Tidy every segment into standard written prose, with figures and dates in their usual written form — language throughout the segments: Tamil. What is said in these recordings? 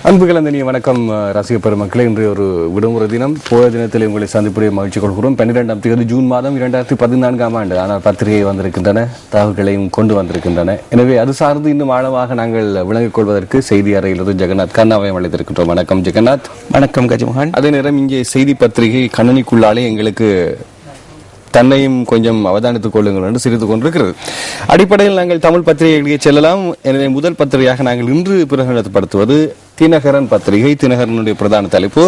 அன்புகள் அந்த வணக்கம் ரசிக பெருமக்களே. இன்று ஒரு விடுமுறை தினம். போய தினத்தில் உங்களை சந்திப்புடைய மகிழ்ச்சி கொள்கிறோம். 12ஆம் தேதி ஜூன் மாதம் 2014ஆம் ஆண்டு. ஆனால் பத்திரிகை வந்திருக்கின்றன, தகவல்களையும் கொண்டு வந்திருக்கின்றன. எனவே அது சார்ந்து இன்னும் ஆழமாக நாங்கள் விளங்கிக் கொள்வதற்கு செய்தி அறையிலிருந்து ஜெகநாத் கண்ணாவையும் அழைத்திருக்கின்றோம். வணக்கம் ஜெகநாத். வணக்கம் கஜமோகன். அதே நேரம் இங்கே செய்தி பத்திரிகை கண்ணனிக்குள்ளாலே எங்களுக்கு தன்னையும் கொஞ்சம் அவதானித்துக் கொள்ளுங்கள் என்று சிரித்துக் கொண்டிருக்கிறது. அடிப்படையில் நாங்கள் தமிழ் பத்திரிகைகளுக்கு செல்லலாம். எனவே முதல் பத்திரிகையாக நாங்கள் இன்று பிரகடனப்படுத்துவது தினகரன் பத்திரிகை. தினகரனுடைய பிரதான தலைப்பு: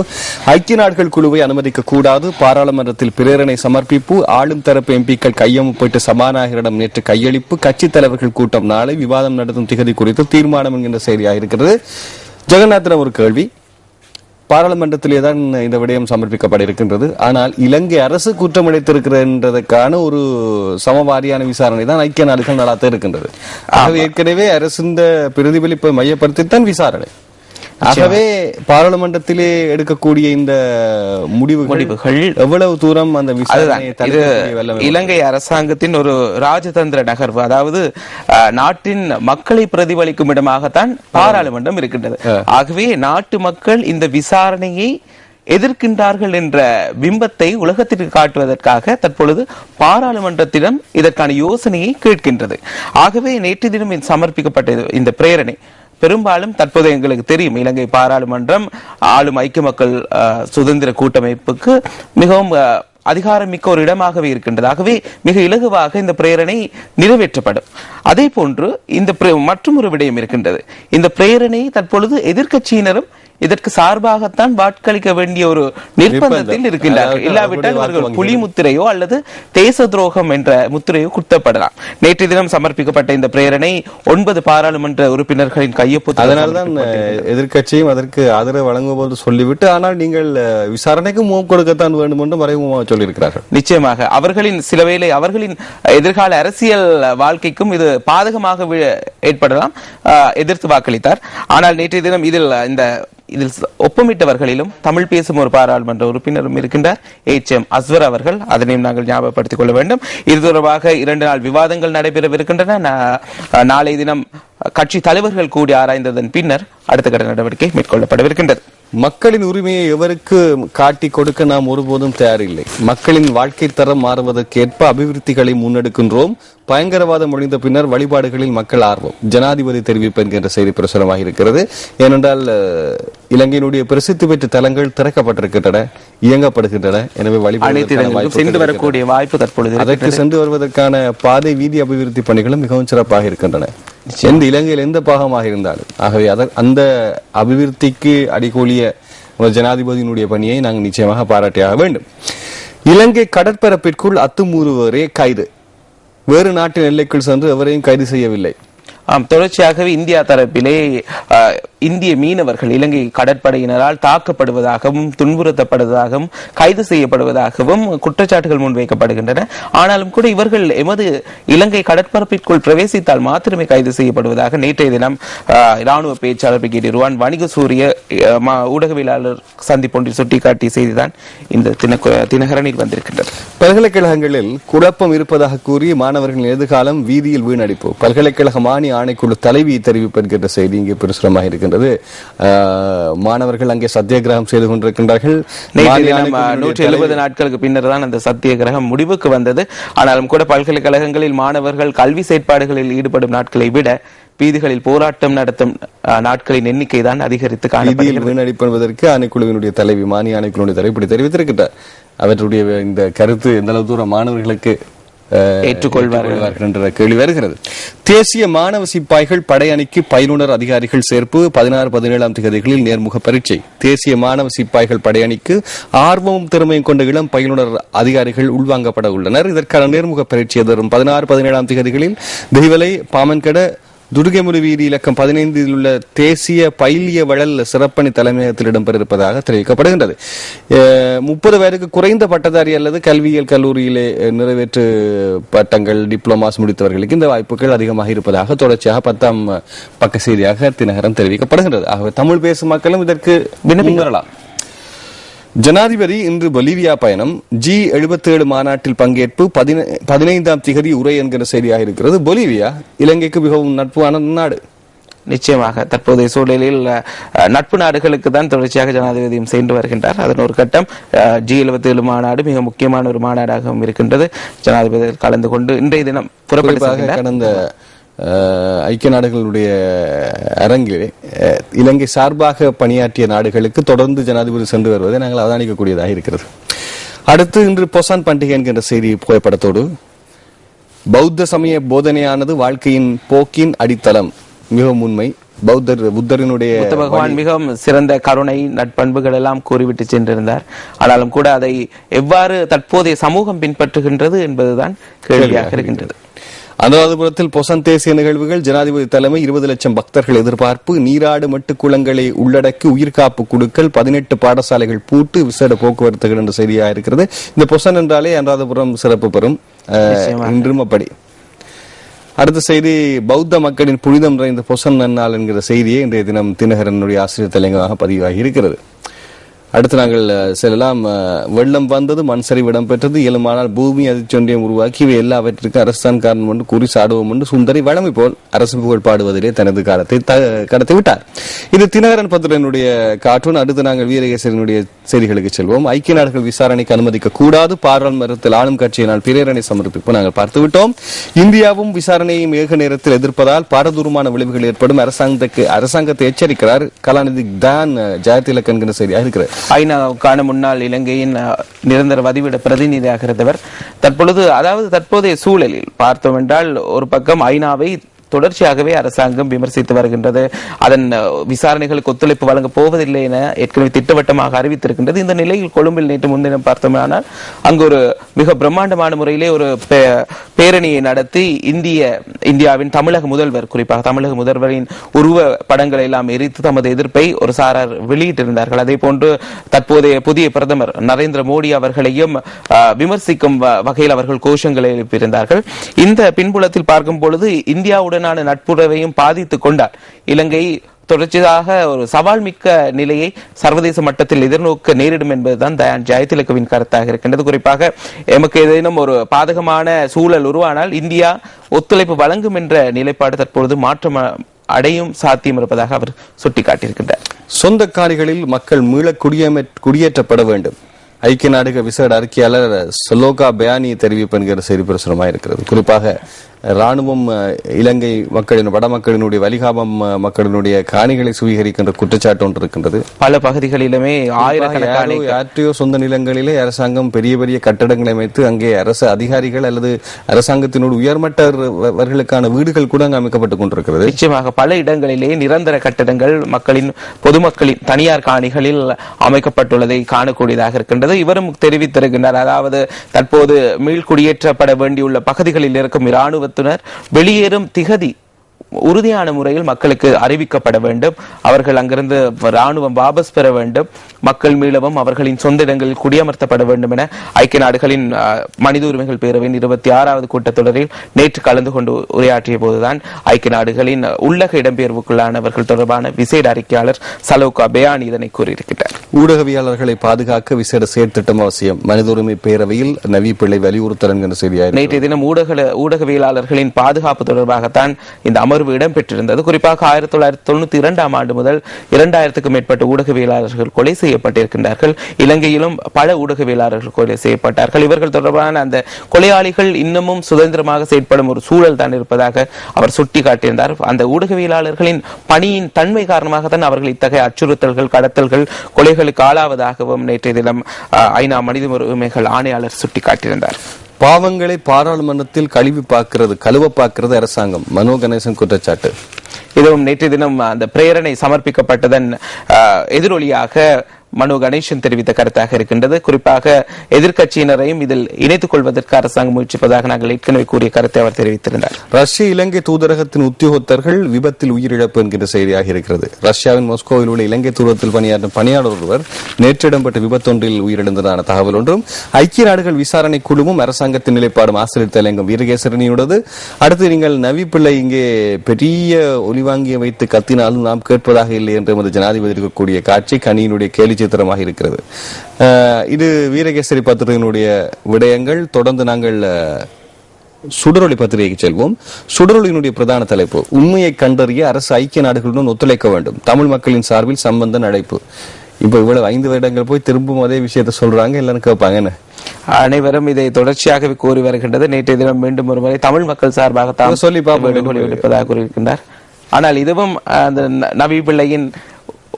ஐக்கிய நாடுகள் குழுவை அனுமதிக்க கூடாது, பாராளுமன்றத்தில் பிரேரணை சமர்ப்பிப்பு, ஆளும் தரப்பு எம்பிக்கள் கையொப்பமிட்டு சபாநாயகரிடம் நேற்று கையளிப்பு, கட்சித் தலைவர்கள் கூட்டம் நாளை, விவாதம் நடத்தும் திகதி குறித்து தீர்மானம் என்கின்ற செய்தியாக இருக்கிறது. ஜெகநாத்திடம் ஒரு கேள்வி. பாராளுமன்றத்திலே தான் இந்த விடயம் சமர்ப்பிக்கப்பட இருக்கின்றது. ஆனால் இலங்கை அரசு குற்றம் இழைத்திருக்கிறதுக்கான ஒரு சமவாரியான விசாரணை தான் ஐக்கிய நாடுகள் நடாத்த இருக்கின்றது. ஆகவே ஏற்கனவே அரசின் பிரதிபலிப்பை மையப்படுத்தித்தான் விசாரணை. ஆகவே பாராளுமன்றத்திலே எடுக்கக்கூடிய இந்த முடிவுகள் எவ்வளவு தூரம் அந்த இலங்கை அரசாங்கத்தின் ஒரு ராஜதந்திர நகர்வு, அதாவது நாட்டின் மக்களை பிரதிபலிக்கும் இடமாகத்தான் பாராளுமன்றம் இருக்கின்றது. ஆகவே நாட்டு மக்கள் இந்த விசாரணையை எதிர்க்கின்றார்கள் என்ற பிம்பத்தை உலகத்திற்கு காட்டுவதற்காக தற்பொழுது பாராளுமன்றத்திடம் இதற்கான யோசனையை கேட்கின்றது. ஆகவே நேற்று தினம் சமர்ப்பிக்கப்பட்ட இந்த பிரேரணை பெரும்பாலும் தற்போது எங்களுக்கு தெரியும், இலங்கை பாராளுமன்றம் ஆளும் ஐக்கிய மக்கள் சுதந்திர கூட்டமைப்புக்கு மிகவும் அதிகாரமிக்க ஒரு இடமாகவே இருக்கின்றது. ஆகவே மிக இலகுவாக இந்த பிரேரணை நிறைவேற்றப்படும். அதே போன்று இந்த மற்றும் ஒரு விடயம் இருக்கின்றது. இந்த பிரேரணை தற்பொழுது எதிர்க்கட்சியினரும் இதற்கு சார்பாகத்தான் வாக்களிக்க வேண்டிய ஒரு நிர்பந்தத்தில் இருக்கின்றார்கள். இல்லாவிட்டால் அவர்கள் புலி முத்திரையோ அல்லது தேச துரோகம் என்ற முத்திரையோ குத்தப்படலாம். நேற்று தினம் சமர்ப்பிக்கப்பட்ட இந்த பிரேரணை 9 பாராளுமன்ற உறுப்பினர்களின் கையொப்பம். அதனால்தான் எதிர்க்கட்சியும் அதற்கு ஆதரவு வழங்கும்போது சொல்லிவிட்டு, ஆனால் நீங்கள் விசாரணைக்கு முகம் கொடுக்கத்தான் வேண்டும் என்று மறைமுகமாக சொல்லியிருக்கிறார்கள். நிச்சயமாக அவர்களின் சிலவேளை அவர்களின் எதிர்கால அரசியல் வாழ்க்கைக்கும் இது பாதகமாக ஏற்படலாம் எதிர்த்து வாக்களித்தார். ஆனால் நேற்றைய தினம் இதில் ஒப்பமிட்டவர்களிலும் தமிழ் பேசும் ஒரு பாராளுமன்ற உறுப்பினரும் இருக்கின்றார், HM அஸ்வர் அவர்கள். அதனையும் நாங்கள் ஞாபகப்படுத்திக் கொள்ள வேண்டும். இது தொடர்பாக 2 நாள் விவாதங்கள் நடைபெறவிருக்கின்றன. நாளைய தினம் கட்சி தலைவர்கள் கூடி ஆராய்ந்ததன் பின்னர் அடுத்த கட்ட நடவடிக்கை மேற்கொள்ளப்படவிருக்கின்றது. மக்களின் உரிமையை எவருக்கு காட்டி கொடுக்க நாம் ஒருபோதும் தயாரில்லை. மக்களின் வாழ்க்கை தரம் மாறுவதற்கேற்ப அபிவிருத்திகளை முன்னெடுக்கின்றோம். பயங்கரவாதம் ஒழிந்த பின்னர் வழிபாடுகளில் மக்கள் ஆர்வம், ஜனாதிபதி தெரிவிப்பு என்கின்ற செய்தி பிரசுரமாக இருக்கிறது. ஏனென்றால் இலங்கையினுடைய பிரசித்தி பெற்ற தலங்கள் திறக்கப்பட்டிருக்கின்றன, இயங்கப்படுகின்றன. எனவே வழிபாடு சென்று வரக்கூடிய வாய்ப்பு தற்பொழுது, அதற்கு சென்று வருவதற்கான பாதை வீதி அபிவிருத்தி பணிகளும் மிகவும் சிறப்பாக இருக்கின்றன, இலங்கையில் எந்த பாகமாக இருந்தாலும். ஆகவே அந்த அபிவிருத்திக்கு அடிகோலிய ஜனாதிபதியினுடைய பணியை நாங்கள் நிச்சயமாக பாராட்டியாக வேண்டும். இலங்கை கடற்பரப்பிற்குள் அத்துமீறுவோரே கைது. வேறு நாட்டின் எல்லைக்குள் சென்று எவரையும் கைது செய்யவில்லை. தொடர்ச்சியாகவே இந்தியா தரப்பிலே இந்திய மீனவர்கள் இலங்கை கடற்படையினரால் தாக்கப்படுவதாகவும் துன்புறுத்தப்படுவதாகவும் கைது செய்யப்படுவதாகவும் குற்றச்சாட்டுகள் முன்வைக்கப்படுகின்றன. ஆனாலும் கூட இவர்கள் எமது இலங்கை கடற்பரப்பிற்குள் பிரவேசித்தால் மாத்திரமே கைது செய்யப்படுவதாக நேற்றைய தினம் இராணுவ பேச்சாளர் பிரிகேடியர் ருவான் வணிக சூரிய ஊடகவியலாளர் சந்திப்பொன்றில் சுட்டிக்காட்டிய செய்திதான் இந்த தினகரனில் வந்திருக்கின்றது. பல்கலைக்கழகங்களில் குழப்பம் இருப்பதாக கூறி மாணவர்களின் எதிர்காலம் வீதியில் வீணடிப்பு. பல்கலைக்கழக மானிய ஆணைக்குழு தலைவி தெரிவிப்பு என்கின்ற செய்தி இங்கே பிரசுரமாக இருக்கின்றது. மாணவர்கள் அங்கே சத்தியாகிரகம் செய்து கொண்டிருக்கின்றார்கள். 170 நாட்களுக்கு பின்னர் தான் அந்த சத்தியாகிரகம் முடிவுக்கு வந்தது. ஆனாலும் கூட பல்கலைக்கழகங்களில் மாணவர்கள் கல்வி செயற்பாடுகளில் ஈடுபடும் நாட்களை விட வீதிகளில் போராட்டம் நடத்தும் நாட்களின் எண்ணிக்கை தான் அதிகரித்து காணப்படுகிறது. வீணடிப்பதற்கு ஆணைக்குழுவினுடைய தலைவி, மானிய ஆணைக்குழுவினுடைய தலைவி இப்படி தெரிவித்திருக்கிறார். அவற்றுடைய இந்த கருத்து எந்த அளவு தூரம் மாணவர்களுக்கு ஏற்றுக்கொள்வார்கள் என்ற கேள்வி வருகிறது. தேசிய மாணவ சிப்பாய்கள் படையணிக்கு பயிலுனர் அதிகாரிகள் சேர்ப்பு. 16, 17ஆம் தேதிகளில் நேர்முக பரீட்சை. தேசிய மாணவ சிப்பாய்கள் படையணிக்கு ஆர்வமும் திறமையும் கொண்ட இளம் பயிலுனர் அதிகாரிகள் உள்வாங்கப்பட உள்ளனர். இதற்கான நேர்முக பரீட்சை வரும் 16, 17ஆம் தேதிகளில் தெஹிவலை, பாமன்கட, துடுகைமுடி வீதி இலக்கம் 15 உள்ள தேசிய பயிலிய வளல் சிறப்பணி தலைமையகத்தில் இடம்பெறிருப்பதாக தெரிவிக்கப்படுகின்றது. 30 வயதுக்கு குறைந்த பட்டதாரி அல்லது கல்வியியல் கல்லூரியிலே நிறைவேற்று பட்டங்கள், டிப்ளமாஸ் முடித்தவர்களுக்கு இந்த வாய்ப்புகள் அதிகமாக இருப்பதாக தொடர்ச்சியாக 10ஆம் பக்க செய்தியாக தினகரன் தெரிவிக்கப்படுகின்றது. ஆகவே தமிழ் பேசும் மக்களும் இதற்கு விண்ணப்பிக்கலாம். ஜனாதிபதி இன்று பொலிவியா பயணம். G77 மாநாட்டில் பங்கேற்பு. 15ஆம் திகதி உரை என்கிற செய்தியாக இருக்கிறது. பொலிவியா இலங்கைக்கு மிகவும் நட்பான நாடு. நிச்சயமாக தற்போதைய சூழலில் நட்பு நாடுகளுக்கு தான் தொடர்ச்சியாக ஜனாதிபதியும் சென்று வருகின்றார். அதன் ஒரு கட்டம் G77 மாநாடு மிக முக்கியமான ஒரு மாநாடாகவும் இருக்கின்றது. ஜனாதிபதி கலந்து கொண்டு இன்றைய தினம் புறப்பட்டு கடந்த ஐக்கிய நாடுகளுடைய அரங்கிலே இலங்கை சார்பாக பணியாற்றிய நாடுகளுக்கு தொடர்ந்து ஜனாதிபதி சென்று வருவதை நாங்கள் அவதானிக்கக்கூடியதாக இருக்கிறது. அடுத்து இன்று பொசான் பண்டிகை என்கின்ற செய்தி புகைப்படத்தோடு பௌத்த சமய போதனையானது வாழ்க்கையின் போக்கின் அடித்தளம், மிகவும் உண்மை. புத்தரினுடைய பகவான் மிகவும் சிறந்த கருணை நட்பண்புகள் எல்லாம் கூறிவிட்டு சென்றிருந்தார். ஆனாலும் கூட அதை எவ்வாறு தற்போதைய சமூகம் பின்பற்றுகின்றது என்பதுதான் கேள்வியாக இருக்கின்றது. அனுராதபுரத்தில் பொசன் தேசிய நிகழ்வுகள், ஜனாதிபதி தலைமை, 20 லட்சம் பக்தர்கள் எதிர்பார்ப்பு, நீராடு மட்டு குளங்களை உள்ளடக்கி உயிர்காப்பு குழுக்கள், 18 பாடசாலைகள் பூட்டு, விசேட போக்குவரத்துகள் என்ற செய்தியாக இருக்கிறது. இந்த பொசன் என்றாலே அனுராதபுரம் சிறப்பு பெறும், இன்றும் அப்படி. அடுத்த செய்தி, பௌத்த மக்களின் புனிதம் நிறைந்த பொசன் நன்னாள் என்கிற செய்தியை இன்றைய தினம் தினகரனுடைய ஆசிரியர் தலைங்கமாக பதிவாகி இருக்கிறது. அடுத்து நாங்கள் செல்லலாம். வெள்ளம் வந்தது, மண் சரிவு இடம்பெற்றது, இயலுமானால் பூமி அதிர்ச்சொன்றியம் உருவாக்கி இவை எல்லாவற்றிற்கும் அரசுதான் காரணம் என்று கூறி சாடுவோம் என்று சுந்தரி வழமை போல் அரசு புகழ் பாடுவதிலே தனது காலத்தை கடத்திவிட்டார். இது தினகரன் பத்திரனுடைய கார்ட்டூன். அடுத்து நாங்கள் வீரகேசரனுடைய செய்திகளுக்கு செல்வோம். ஐக்கிய நாடுகள் விசாரணைக்கு அனுமதிக்க கூடாது, பாராளுமன்றத்தில் ஆளும் கட்சியினால் பிரேரணை சமர்ப்பிப்பு நாங்கள் பார்த்துவிட்டோம். இந்தியாவும் விசாரணையை ஏக நேரத்தில் எதிர்ப்பதால் பாரதூரமான விளைவுகள் ஏற்படும், அரசாங்கத்தை எச்சரிக்கிறார் கலாநிதி தான் ஜெயதிலக் என்கிற செய்தியாக இருக்கிறது. ஐநாவுக்கான முன்னாள் இலங்கையின் நிரந்தர வதிவிட பிரதிநிதியாக இருந்தவர் தற்போதைய சூழலில் பார்த்தோம் என்றால், ஒரு பக்கம் ஐநாவை தொடர்ச்சியாகவே அரசாங்கம் விமர்சித்து வருகின்றது. அதன் விசாரணைகளுக்கு ஒத்துழைப்பு வழங்க போவதில்லை என ஏற்கனவே திட்டவட்டமாக அறிவித்திருக்கின்றது. இந்த நிலையில் கொழும்பில் நேற்று முன்தினம் பார்த்தோமானால் அங்கு ஒரு மிக பிரம்மாண்டமான முறையிலே ஒரு பேரணியை நடத்தி இந்தியாவின் தமிழக முதல்வர், குறிப்பாக தமிழக முதல்வரின் உருவ படங்களை எல்லாம் எரித்து தமது எதிர்ப்பை ஒரு சாரார் வெளியிட்டிருந்தார்கள். அதே போன்று தற்போதைய புதிய பிரதமர் நரேந்திர மோடி அவர்களையும் விமர்சிக்கும் வகையில் அவர்கள் கோஷங்களை எழுப்பியிருந்தார்கள். இந்த பின்புலத்தில் பார்க்கும் பொழுது இந்தியாவுடன் நட்புறவையும் பாதித்துக் கொண்டார். இலங்கை தொடர்ச்சியாக ஒரு சவால் மிக்க நிலையை சர்வதேச மட்டத்தில் எதிர்நோக்க நேரிடும் என்பதுதான் தயான் ஜெயதிலகவின் கருத்தாக இருக்கின்றது. குறிப்பாக எமக்கு ஏதேனும் ஒரு பாதகமான சூழல் உருவானால் இந்தியா ஒத்துழைப்பு வழங்கும் என்ற நிலைப்பாடு தற்பொழுது மாற்றம் அடையும் சாத்தியம் இருப்பதாக அவர் சுட்டிக்காட்டியிருக்கின்றார். சொந்த காணிகளில் மக்கள் மீள குடியேற்றப்பட வேண்டும். ஐக்கிய நாடுகள் விசேட அறிக்கையாளர் சலோகா பயானி தெரிவிப்பு என்கிற செய்தி பிரசுரமாக இருக்கிறது. குறிப்பாக ராணுவம் இலங்கை மக்களின் வடமக்களினுடைய வலிகாமம் மக்களினுடைய காணிகளை சுவீகரிக்கின்ற குற்றச்சாட்டு ஒன்று இருக்கின்றது. பல பகுதிகளிலுமே ஆயிரக்கணக்கான யாற்றையோ சொந்த நிலங்களிலே அரசாங்கம் பெரிய பெரிய கட்டடங்களை அமைத்து அங்கே அரசு அதிகாரிகள் அல்லது அரசாங்கத்தினுடைய உயர்மட்டவர்களுக்கான வீடுகள் கூட அங்கு அமைக்கப்பட்டுக் கொண்டிருக்கிறது. நிச்சயமாக பல இடங்களிலே நிரந்தர கட்டடங்கள் பொதுமக்களின் தனியார் காணிகளில் அமைக்கப்பட்டுள்ளதை காணக்கூடியதாக இருக்கின்றது. இவரும் தெரிவித்திருக்கின்றார், அதாவது தற்போது மீள்குடியேற்றப்பட வேண்டியுள்ள பகுதிகளில் இருக்கும் இராணுவ வெளியேறும் திகதி உறுதியான முறையில் மக்களுக்கு அறிவிக்கப்பட வேண்டும். அவர்கள் அங்கிருந்து ராணுவம் வாபஸ் பெற வேண்டும். மக்கள் மீளவும் அவர்களின் சொந்த இடங்களில் குடியமர்த்தப்பட வேண்டும் என ஐக்கிய நாடுகளின் மனித உரிமைகள் பேரவையின் 26வது கூட்டத்தொடரில் நேற்று கலந்து கொண்டு உரையாற்றிய போதுதான் ஐக்கிய நாடுகளின் உள்ளக இடம்பெயர்வுக்குள்ளானவர்கள் தொடர்பான விசேட அறிக்கையாளர் சலோகா பயானி இதனை கூறியிருக்கிறார். ஊடகவியலாளர்களை பாதுகாக்க விசேட செயற்திட்டம் அவசியம், மனித உரிமை பேரவையில் நவி பிள்ளை வலியுறுத்தல் என்கிற செய்தியாக நேற்றைய தினம் ஊடகவியலாளர்களின் பாதுகாப்பு தொடர்பாகத்தான் இந்த அமர்வு இடம்பெற்றிருந்தது. குறிப்பாக 1992ஆம் ஆண்டு முதல் 2000க்கும் மேற்பட்ட ஊடகவியலாளர்கள் கொலை செய்யப்பட்டிருக்கின்றார்கள். இலங்கையிலும் பல ஊடகவியலாளர்கள் கொலை செய்யப்பட்டார்கள். இவர்கள் தொடர்பான அந்த கொலையாளிகள் இன்னமும் சுதந்திரமாக செயற்படும் ஒரு சூழல் தான் இருப்பதாக அவர் சுட்டிக்காட்டியிருந்தார். அந்த ஊடகவியலாளர்களின் பணியின் தன்மை காரணமாகத்தான் அவர்கள் இத்தகைய அச்சுறுத்தல்கள், கடத்தல்கள், கொலைகளுக்கு ஆளாவதாகவும் நேற்றைய தினம் ஐநா மனித உரிமைகள் ஆணையாளர் சுட்டிக்காட்டியிருந்தார். பாவங்களை பாராளுமன்றத்தில் கழுவ பார்க்கிறது அரசாங்கம், மனோ கணேசன் குற்றச்சாட்டு. இதுவும் நேற்று தினம் அந்த பிரேரணை சமர்ப்பிக்கப்பட்டதன் எதிரொலியாக மனோ கணேசன் தெரிவித்த கருத்தாக இருக்கின்றது. குறிப்பாக எதிர்கட்சியினரையும் இதில் இணைத்துக் கொள்வதற்கு அரசாங்கம் முயற்சிப்பதாக நாங்கள் ஏற்கனவே கூறிய கருத்தை அவர் தெரிவித்திருந்தார். ரஷ்ய இலங்கை தூதரகத்தின் உத்தியோகத்தர்கள் விபத்தில் உயிரிழப்பு என்கிற செய்தியாக இருக்கிறது. ரஷ்யாவின் மாஸ்கோவில் உள்ள இலங்கை தூதரகத்தில் பணியாற்றும் பணியாளர் ஒருவர் நேற்று இடம்பெற்ற விபத்தொன்றில் உயிரிழந்ததான தகவல் ஒன்றும், ஐக்கிய நாடுகள் விசாரணை குழுவும் அரசாங்கத்தின் நிலைப்பாடும் ஆசிரியர் தலைங்கம் வீரகேசரனியுள்ளது. அடுத்து நீங்கள் நவி பிள்ளை இங்கே பெரிய ஒலிவாங்கியை வைத்து கத்தினாலும் நாம் கேட்பதாக இல்லை என்று எமது ஜனாதிபதி இருக்கக்கூடிய காட்சி கனியினுடைய கேலி சித்திரமாக இருக்கிறது. இது வீரகேசரி பத்திரிகையினுடைய விடயங்கள். தொடர்ந்து நாங்கள் சுடரொளி பத்திரிகைக்கு செல்வோம். சுடரொளியினுடைய பிரதான தலைப்பு, உண்மையை கண்டறிய அரசு ஐக்கிய நாடுகளுடன் ஒத்துழைக்க வேண்டும், தமிழ் மக்களின் சார்பில் சம்பந்தன் அழைப்பு. இப்ப இவ்வளவு 5 வருடங்கள் போய் திரும்பவும் அதே விஷயத்த சொல்றாங்க, எல்லாரும் கேட்பாங்க என்ன? அனைவரும் இதை தொடர்ச்சியாகவே கோரி வருகின்றது. நேற்றைய தினம் மீண்டும் ஒருமுறை தமிழ் மக்கள் சார்பாக சொல்லி எடுப்பதாக கூறியிருக்கின்றார். ஆனால் இதுவும் அந்த நவி பிள்ளையின்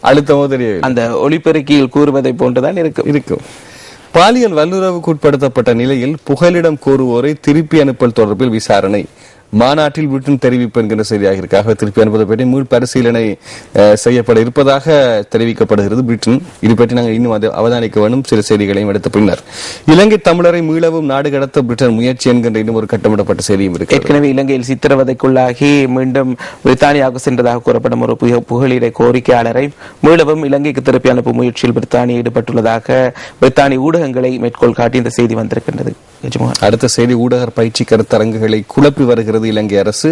அழுத்தமோ தெரியவில்லை, அந்த ஒளிபெருக்கியில் கூறுவதை போன்றுதான் இருக்கும். பாலியல் வல்லுறவுக்கு உட்படுத்தப்பட்ட நிலையில் புகலிடம் கோருவோரை திருப்பி அனுப்பல் தொடர்பில் விசாரணை, மாநாட்டில் வீட்டின் தெரிவிப்பு என்கிற செய்தியாக இருக்காக திருப்பி அனுப்பதை பற்றி மீள் பரிசீலனை செய்யப்பட இருப்பதாக தெரிவிக்கப்படுகிறது பிரிட்டன். இது பற்றி நாங்கள் இன்னும் அவதானிக்க வேண்டும். சில செய்திகளையும் எடுத்த பின்னர் இலங்கை தமிழரை மீளவும் நாடு கடத்த பிரிட்டன் முயற்சி என்கின்ற இன்னும் ஒரு கட்டமிடப்பட்ட செய்தியும் இருக்கு. ஏற்கனவே இலங்கையில் சித்திரவதைக்குள்ளாகி மீண்டும் பிரித்தானியாவுக்கு சென்றதாக கூறப்படும் ஒரு புகலிட கோரிக்கையாளரை மீளவும் இலங்கைக்கு திருப்பி அனுப்பும் முயற்சியில் பிரித்தானியா ஈடுபட்டுள்ளதாக பிரித்தானிய ஊடகங்களை மேற்கோள் காட்டி இந்த செய்தி வந்திருக்கின்றது. அடுத்த செய்தி, ஊடக பயிற்சி கருத்தரங்குகளை குழப்பி வருகிறது இலங்கை அரசு,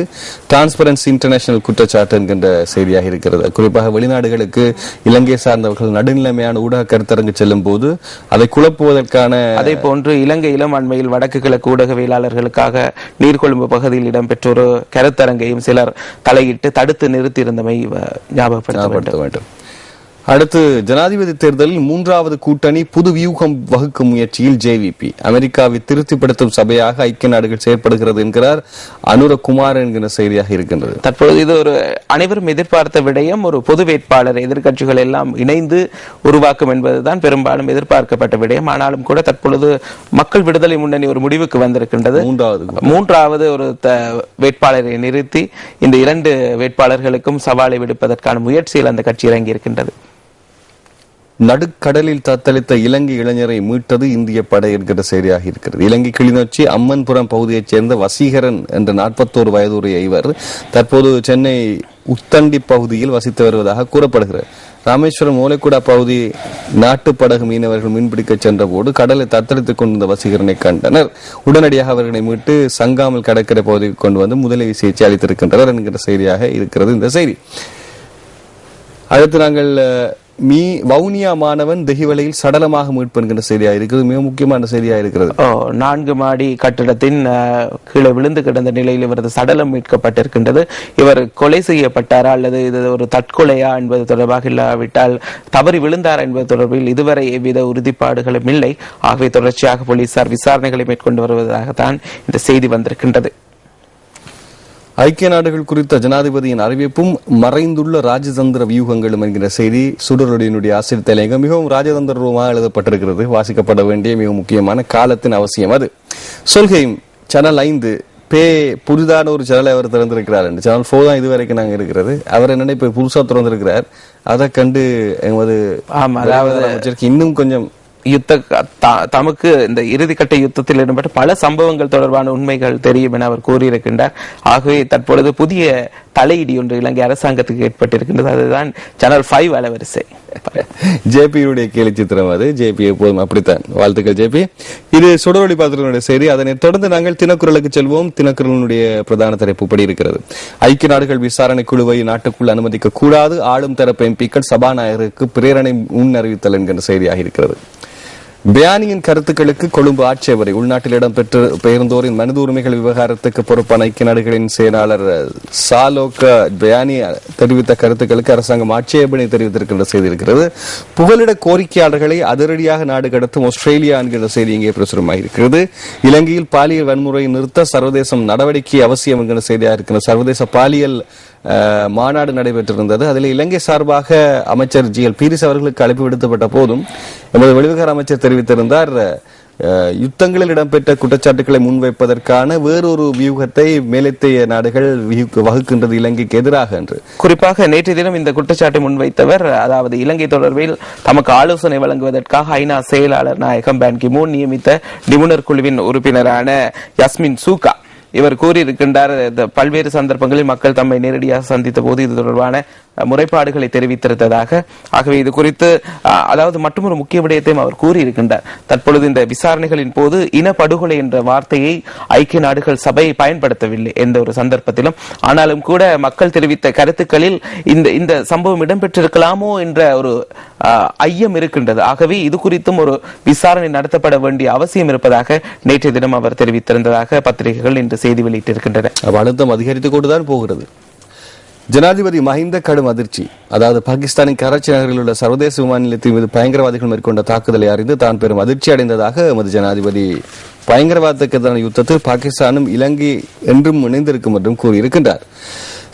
டிரான்ஸ்பரன்சி இன்டர்நேஷனல் குற்றச்சாட்டு என்கின்ற செய்தியாக இருக்கிறது. குறிப்பாக வெளிநாடுகளுக்கு இலங்கை சார்ந்தவர்கள் நடுநிலைமையான ஊடக கருத்தரங்கு செல்லும் போது அதை குழப்புவதற்கான, அதே போன்று இலங்கையிலும் அண்மையில் வடக்கு கிழக்கு ஊடகவியலாளர்களுக்காக நீர்கொழும்பு பகுதியில் இடம்பெற்ற ஒரு கருத்தரங்கையும் சிலர் தலையிட்டு தடுத்து நிறுத்தியிருந்தமை ஞாபகப்படுத்த வேண்டும். அடுத்து, ஜனாதிபதி தேர்தலில் 3வது கூட்டணி புது வியூகம் வகுக்கும் முயற்சியில் ஜேவிபி, அமெரிக்காவை திருப்திப்படுத்தும் சபையாக ஐக்கிய நாடுகள் செயற்படுகிறது என்கிறார் அனுரகுமார் என்கிற செய்தியாக இருக்கின்றது. தற்போது இது ஒரு அனைவரும் எதிர்பார்த்த விடயம், ஒரு பொது வேட்பாளர் எதிர்கட்சிகள் எல்லாம் இணைந்து உருவாக்கும் என்பதுதான் பெரும்பாலும் எதிர்பார்க்கப்பட்ட விடயம். ஆனாலும் கூட தற்பொழுது மக்கள் விடுதலை முன்னணி ஒரு முடிவுக்கு வந்திருக்கின்றது. 3வது ஒரு வேட்பாளரை நிறுத்தி இந்த 2 வேட்பாளர்களுக்கும் சவாலை விடுப்பதற்கான முயற்சியில் அந்த கட்சி இறங்கி இருக்கின்றது. நடுக்கடலில் தத்தளித்த இலங்கை இளைஞரை மீட்டது இந்திய படை என்கிற செய்தியாக இருக்கிறது. இலங்கை கிளிநொச்சி அம்மன்புரம் பகுதியைச் சேர்ந்த வசீகரன் என்ற 41 வயதுடைய இவர் தற்போது சென்னை உத்தண்டி பகுதியில் வசித்து வருவதாக கூறப்படுகிறது. ராமேஸ்வரம் மூலைக்குடா பகுதி நாட்டுப்படகு மீனவர்கள் மீன்பிடிக்க சென்ற போது கடலை தத்தளித்துக் கொண்டிருந்த வசீகரனை கண்டனர். உடனடியாக அவர்களை மீட்டு சங்காமல் கடற்கரை பகுதிக்கு கொண்டு வந்து முதலுதவி சிகிச்சை அளித்திருக்கின்றனர் என்கிற செய்தியாக இருக்கிறது இந்த செய்தி. அடுத்து நாங்கள் வவுனியா மாணவன் தெஹிவலையில் சடலமாக மீட்பு என்கிற செய்தியாக இருக்கிறது. மிக முக்கியமான செய்தியாக இருக்கிறது. 4 மாடி கட்டிடத்தின் கீழே விழுந்து கிடந்த நிலையில் இவரது சடலம் மீட்கப்பட்டிருக்கின்றது. இவர் கொலை செய்யப்பட்டாரா அல்லது இது ஒரு தற்கொலையா என்பது தொடர்பாக இல்லாவிட்டால் தவறி விழுந்தாரா என்பது தொடர்பில் இதுவரை எவ்வித உறுதிப்பாடுகளும் இல்லை. ஆகவே தொடர்ச்சியாக போலீசார் விசாரணைகளை மேற்கொண்டு வருவதாகத்தான் இந்த செய்தி வந்திருக்கின்றது. ஐக்கிய நாடுகள் குறித்த ஜனாதிபதியின் அறிவிப்பும் மறைந்துள்ள ராஜதந்திர வியூகங்களும் என்கிற செய்தி சுடரொளியினுடைய ஆசிரியர் தலையங்கம் மிகவும் ராஜதந்திரமாக எழுதப்பட்டிருக்கிறது. வாசிக்கப்பட வேண்டிய மிக முக்கியமான காலத்தின் அவசியம் அது. சொல்கையும் சேனல் 5 புதிதான ஒரு சேனலை அவர் திறந்திருக்கிறார். சேனல் 4 தான் இதுவரைக்கும் நாங்க இருக்கிறது. அவர் என்ன இப்ப புதுசா திறந்திருக்கிறார். அதை கண்டு எமது இன்னும் கொஞ்சம் தமக்கு இந்த இறுதிக்கட்ட யுத்தத்தில் ஈடுபட்ட பல சம்பவங்கள் தொடர்பான உண்மைகள் தெரியும் என அவர் கூறியிருக்கின்றார். ஆகவே தற்பொழுது புதிய தலையீடு ஒன்று இலங்கை அரசாங்கத்துக்கு ஏற்பட்டிருக்கின்றது. அதுதான் சேனல் 5 அலைவரிசை. ஜேபியுடைய கேலி சித்திரம் அது. ஜேபி எப்போதும் அப்படித்தான். வாழ்த்துக்கள் ஜேபி. இது சுடரொளி பாத்திரனுடைய செய்தி. அதனைத் தொடர்ந்து நாங்கள் தினக்குரலுக்கு செல்வோம். தினக்குரலுடைய பிரதான தலைப்புப்படி இருக்கிறது. ஐக்கிய நாடுகள் விசாரணை குழுவை நாட்டுக்குள் அனுமதிக்க கூடாது, ஆளும் தரப்பு எம்பிக்கள் சபாநாயகருக்கு பிரேரணை முன் அறிவித்தல் என்கிற செய்தியாக இருக்கிறது. பயானியின் கருத்துக்களுக்கு கொழும்பு ஆட்சேபனை. உள்நாட்டில் இடம்பெற்று பெயர்ந்தோரின் மனித உரிமைகள் விவகாரத்துக்கு பொறுப்பான ஐக்கிய நாடுகளின் செயலாளர் சாலோக பயானி தெரிவித்த கருத்துக்களுக்கு அரசாங்கம் ஆட்சேபனை தெரிவித்திருக்கின்ற செய்தி இருக்கிறது. புகலிட கோரிக்கையாளர்களை அதிரடியாக நாடு கடத்தும் ஆஸ்திரேலியா என்கிற செய்தி இங்கே பிரசுரமாக இருக்கிறது. இலங்கையில் பாலியல் வன்முறையை நிறுத்த சர்வதேசம் நடவடிக்கை அவசியம் என்கிற செய்தியாக இருக்கிறது. சர்வதேச பாலியல் மாநாடு நடைபெற்றிருந்தது. அதில் இலங்கை சார்பாக அமைச்சர் ஜிஎல் பீரிஸ் அவர்களுக்கு அழைப்பு விடுத்தப்பட்ட போதும் எமது வெளிவிவகார அமைச்சர் தெரிவித்திருந்தார், யுத்தங்களில் இடம்பெற்ற குற்றச்சாட்டுகளை முன்வைப்பதற்கான வேறொரு வியூகத்தை மேலத்தைய நாடுகள் வகுக்கின்றது இலங்கைக்கு எதிராக என்று. குறிப்பாக நேற்று தினம் இந்த குற்றச்சாட்டை முன்வைத்தவர், அதாவது இலங்கை தொடர்பில் தமக்கு ஆலோசனை வழங்குவதற்காக ஐநா செயலாளர் நாயகம் பான் கி மூன் நியமித்த நிபுணர் குழுவின் உறுப்பினரான யஸ்மின் சூகா. இவர் கூறியிருக்கின்றார், பல்வேறு சந்தர்ப்பங்களில் மக்கள் தம்மை நேரடியாக சந்தித்த போது இது தொடர்பான முறைப்பாடுகளை தெரிவித்திருந்ததாக. ஆகவே இது குறித்து அதாவது மற்றொரு முக்கிய விடயத்தையும் அவர் கூறியிருக்கின்றார். தற்பொழுது இந்த விசாரணைகளின் போது இனப்படுகொலை என்ற வார்த்தையை ஐக்கிய நாடுகள் சபை பயன்படுத்தவில்லை எந்த ஒரு சந்தர்ப்பத்திலும். ஆனாலும் கூட மக்கள் தெரிவித்த கருத்துக்களில் இந்த சம்பவம் இடம்பெற்றிருக்கலாமோ என்ற ஒரு ஐயம் இருக்கின்றது. ஆகவே இது குறித்தும் ஒரு விசாரணை நடத்தப்பட வேண்டிய அவசியம் இருப்பதாக நேற்றைய தினம் அவர் தெரிவித்திருந்ததாக பத்திரிகைகள் இன்று செய்தி வெளியிட்டிருக்கின்றன. அழுத்தம் அதிகரித்துக் கொண்டுதான் போகிறது. ஜனாதிபதி மஹிந்த கடும் அதிர்ச்சி. அதாவது பாகிஸ்தானின் கராச்சி நகரில் உள்ள சர்வதேச விமான நிலையத்தின் மீது பயங்கரவாதிகள் மேற்கொண்ட தாக்குதலை அறிந்து தான் பெரும் அதிர்ச்சி அடைந்ததாக எமது ஜனாதிபதி பயங்கரவாதத்துக்கு எதிரான யுத்தத்தில் பாகிஸ்தானும் இலங்கை என்றும் இணைந்திருக்கும் என்றும் கூறியிருக்கின்றார்.